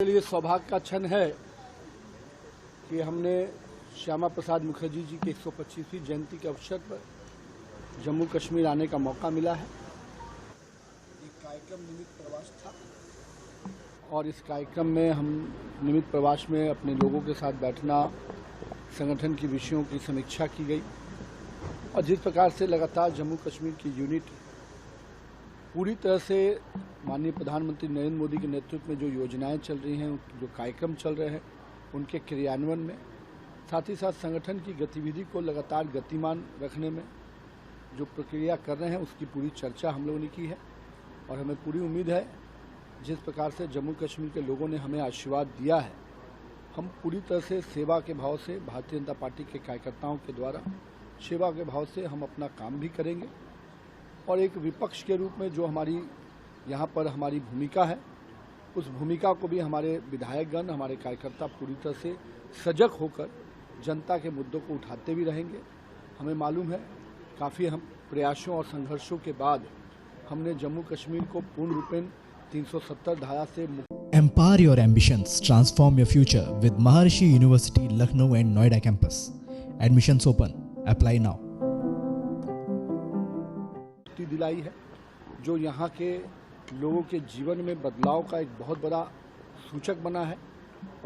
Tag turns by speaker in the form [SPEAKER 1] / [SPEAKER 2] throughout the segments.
[SPEAKER 1] लिए सौभाग्य का क्षण है कि हमने श्यामा प्रसाद मुखर्जी जी की 125वीं जयंती के अवसर पर जम्मू कश्मीर आने का मौका मिला है। एक कार्यक्रम निमित्त प्रवास था और इस कार्यक्रम में हम निमित्त प्रवास में अपने लोगों के साथ बैठना, संगठन की विषयों की समीक्षा की गई और जिस प्रकार से लगातार जम्मू कश्मीर की यूनिट पूरी तरह से माननीय प्रधानमंत्री नरेंद्र मोदी के नेतृत्व में जो योजनाएं चल रही हैं, जो कार्यक्रम चल रहे हैं, उनके क्रियान्वयन में, साथ ही साथ संगठन की गतिविधि को लगातार गतिमान रखने में जो प्रक्रिया कर रहे हैं उसकी पूरी चर्चा हम लोगों ने की है। और हमें पूरी उम्मीद है जिस प्रकार से जम्मू कश्मीर के लोगों ने हमें आशीर्वाद दिया है, हम पूरी तरह से सेवा के भाव से, भारतीय जनता पार्टी के कार्यकर्ताओं के द्वारा सेवा के भाव से हम अपना काम भी करेंगे और एक विपक्ष के रूप में जो हमारी यहाँ पर हमारी भूमिका है, उस भूमिका को भी हमारे विधायकगण, हमारे कार्यकर्ता पूरी तरह से सजग होकर जनता के मुद्दों को उठाते भी रहेंगे। हमें मालूम है काफ़ी हम प्रयासों और संघर्षों के बाद हमने जम्मू कश्मीर को पूर्ण रूपेण 370 धारा से
[SPEAKER 2] Empower your ambitions, transform your future with Maharishi University, Lucknow and Noida campus. Admissions open. Apply now.
[SPEAKER 1] दिलाई है जो यहाँ के लोगों के जीवन में बदलाव का एक बहुत बड़ा सूचक बना है।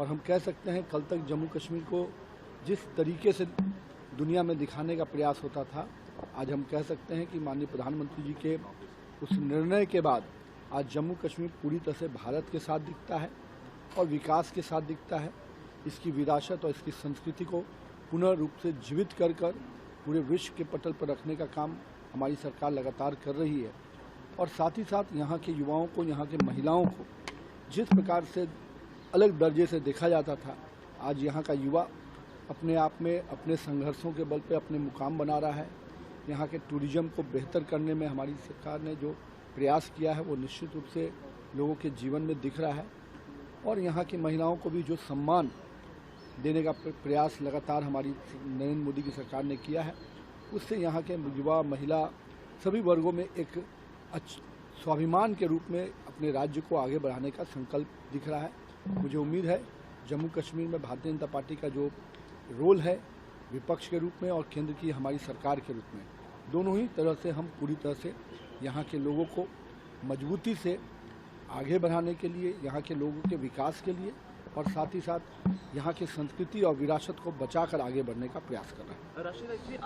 [SPEAKER 1] और हम कह सकते हैं कल तक जम्मू कश्मीर को जिस तरीके से दुनिया में दिखाने का प्रयास होता था, आज हम कह सकते हैं कि माननीय प्रधानमंत्री जी के उस निर्णय के बाद आज जम्मू कश्मीर पूरी तरह से भारत के साथ दिखता है और विकास के साथ दिखता है। इसकी विरासत और इसकी संस्कृति को पुनः रूप से जीवित कर पूरे विश्व के पटल पर रखने का काम हमारी सरकार लगातार कर रही है। और साथ ही साथ यहाँ के युवाओं को, यहाँ के महिलाओं को जिस प्रकार से अलग दर्जे से देखा जाता था, आज यहाँ का युवा अपने आप में अपने संघर्षों के बल पे अपने मुकाम बना रहा है। यहाँ के टूरिज्म को बेहतर करने में हमारी सरकार ने जो प्रयास किया है वो निश्चित रूप से लोगों के जीवन में दिख रहा है। और यहाँ की महिलाओं को भी जो सम्मान देने का प्रयास लगातार हमारी नरेंद्र मोदी की सरकार ने किया है, उससे यहाँ के युवा, महिला सभी वर्गों में एक स्वाभिमान के रूप में अपने राज्य को आगे बढ़ाने का संकल्प दिख रहा है। मुझे उम्मीद है जम्मू कश्मीर में भारतीय जनता पार्टी का जो रोल है विपक्ष के रूप में और केंद्र की हमारी सरकार के रूप में, दोनों ही तरह से हम पूरी तरह से यहाँ के लोगों को मजबूती से आगे बढ़ाने के लिए, यहाँ के लोगों के विकास के लिए और साथ ही साथ यहाँ की संस्कृति और विरासत को बचाकर आगे बढ़ने का प्रयास कर रहे हैं।